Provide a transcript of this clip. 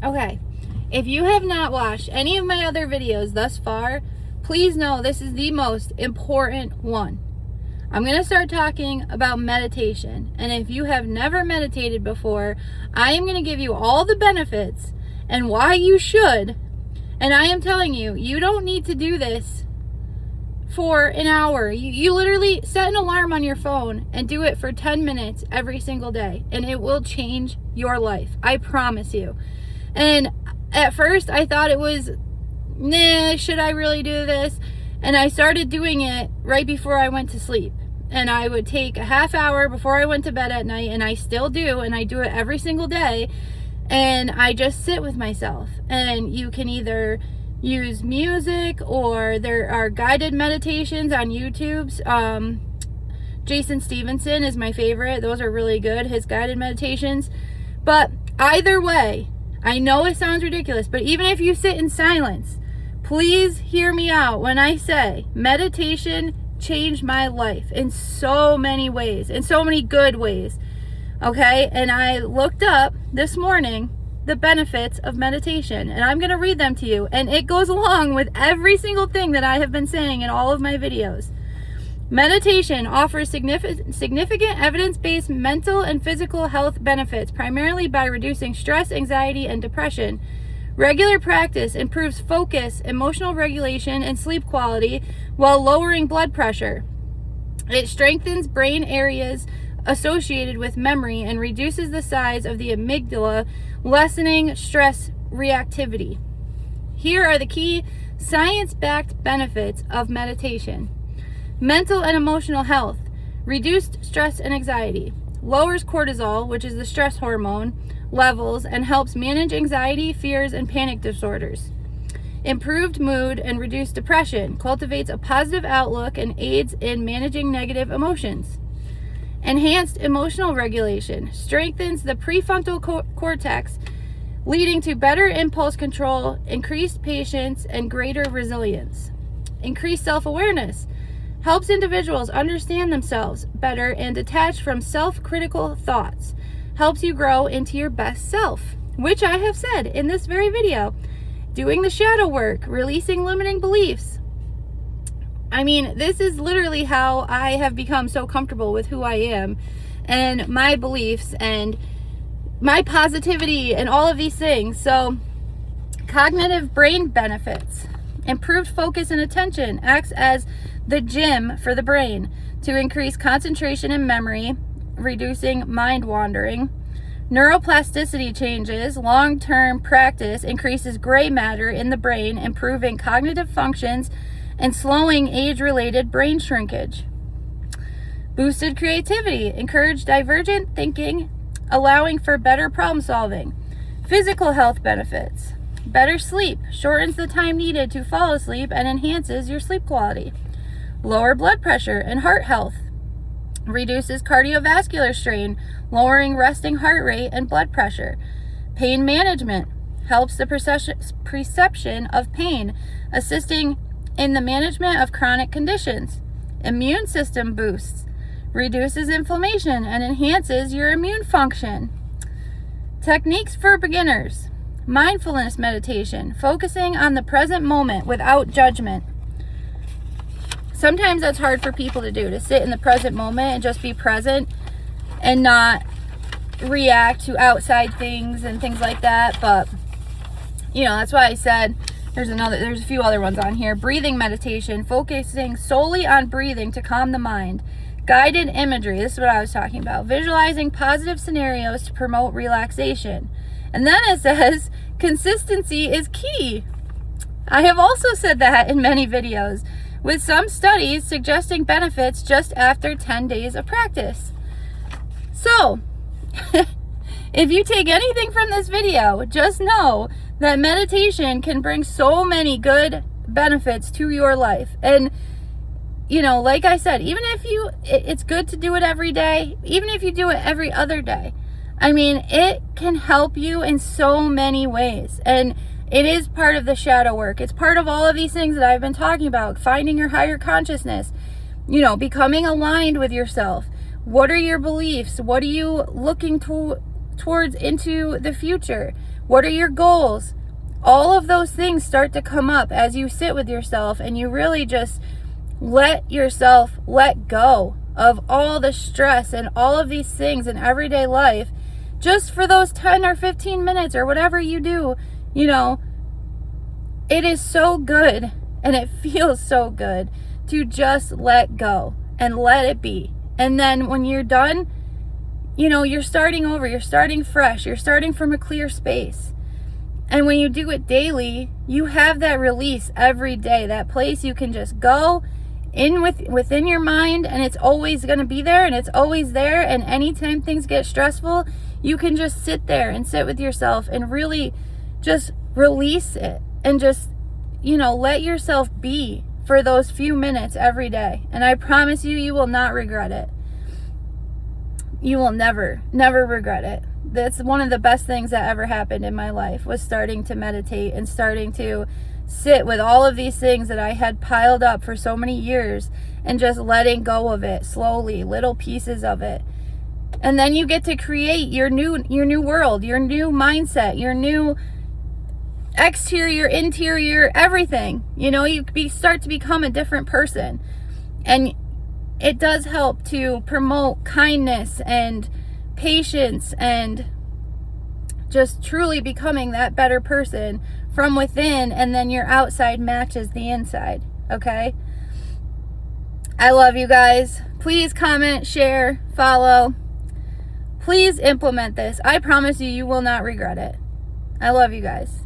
Okay, if you have not watched any of my other videos thus far, please know this is the most important one. I'm going to start talking about meditation. And if you have never meditated before, I am going to give you all the benefits and why you should. And I am telling you, you don't need to do this for an hour. You literally set an alarm on your phone and do it for 10 minutes every single day. And it will change your life. I promise you. And at first I thought it was, nah, should I really do this? And I started doing it right before I went to sleep. And I would take a half hour before I went to bed at night, and I still do, and I do it every single day. And I just sit with myself. And you can either use music, or there are guided meditations on YouTube's. Jason Stevenson is my favorite. Those are really good, his guided meditations. But either way, I know it sounds ridiculous, but even if you sit in silence, please hear me out when I say meditation changed my life in so many ways, in so many good ways. Okay, and I looked up this morning the benefits of meditation, and I'm going to read them to you, and it goes along with every single thing that I have been saying in all of my videos. Meditation offers significant evidence-based mental and physical health benefits, primarily by reducing stress, anxiety, and depression. Regular practice improves focus, emotional regulation, and sleep quality while lowering blood pressure. It strengthens brain areas associated with memory and reduces the size of the amygdala, lessening stress reactivity. Here are the key science-backed benefits of meditation. Mental and emotional health. Reduced stress and anxiety. Lowers cortisol, which is the stress hormone, levels and helps manage anxiety, fears, and panic disorders. Improved mood and reduced depression. Cultivates a positive outlook and aids in managing negative emotions. Enhanced emotional regulation. Strengthens the prefrontal cortex, leading to better impulse control, increased patience, and greater resilience. Increased self-awareness. Helps individuals understand themselves better and detach from self-critical thoughts. Helps you grow into your best self, which I have said in this very video. Doing the shadow work, releasing limiting beliefs. I mean, this is literally how I have become so comfortable with who I am and my beliefs and my positivity and all of these things. So, cognitive brain benefits. Improved focus and attention. Acts as the gym for the brain to increase concentration and memory, reducing mind wandering. Neuroplasticity changes. Long-term practice increases gray matter in the brain, improving cognitive functions and slowing age-related brain shrinkage. Boosted creativity. Encourage divergent thinking, allowing for better problem solving. Physical health benefits. Better sleep. Shortens the time needed to fall asleep and enhances your sleep quality. Lower blood pressure and heart health. Reduces cardiovascular strain, lowering resting heart rate and blood pressure. Pain management. Helps the perception of pain, assisting in the management of chronic conditions. Immune system boosts. Reduces inflammation and enhances your immune function. Techniques for beginners. Mindfulness meditation, focusing on the present moment without judgment. Sometimes that's hard for people to do, to sit in the present moment and just be present and not react to outside things and things like that. But, you know, that's why I said there's a few other ones on here. Breathing meditation, focusing solely on breathing to calm the mind. Guided imagery, this is what I was talking about. Visualizing positive scenarios to promote relaxation. And then it says, consistency is key. I have also said that in many videos, with some studies suggesting benefits just after 10 days of practice. So, if you take anything from this video, just know that meditation can bring so many good benefits to your life. And, you know, like I said, even if it's good to do it every day, even if you do it every other day, I mean, it can help you in so many ways. And it is part of the shadow work. It's part of all of these things that I've been talking about. Finding your higher consciousness, you know, becoming aligned with yourself. What are your beliefs? What are you looking towards into the future? What are your goals? All of those things start to come up as you sit with yourself and you really just let yourself let go of all the stress and all of these things in everyday life just for those 10 or 15 minutes or whatever you do. You know, it is so good and it feels so good to just let go and let it be. And then when you're done, you know, you're starting over, you're starting fresh, you're starting from a clear space. And when you do it daily, you have that release every day, that place you can just go in within your mind, and it's always going to be there, and it's always there. And anytime things get stressful, you can just sit there and sit with yourself and really just release it and just, you know, let yourself be for those few minutes every day. And I promise you, you will not regret it. You will never regret it. That's one of the best things that ever happened in my life, was starting to meditate and starting to sit with all of these things that I had piled up for so many years and just letting go of it slowly, little pieces of it. And then you get to create your new world, your new mindset, your new exterior, interior, everything. You know, you start to become a different person. And it does help to promote kindness and patience and just truly becoming that better person from within, and then your outside matches the inside. Okay? I love you guys. Please comment, share, follow. Please implement this. I promise you, you will not regret it. I love you guys.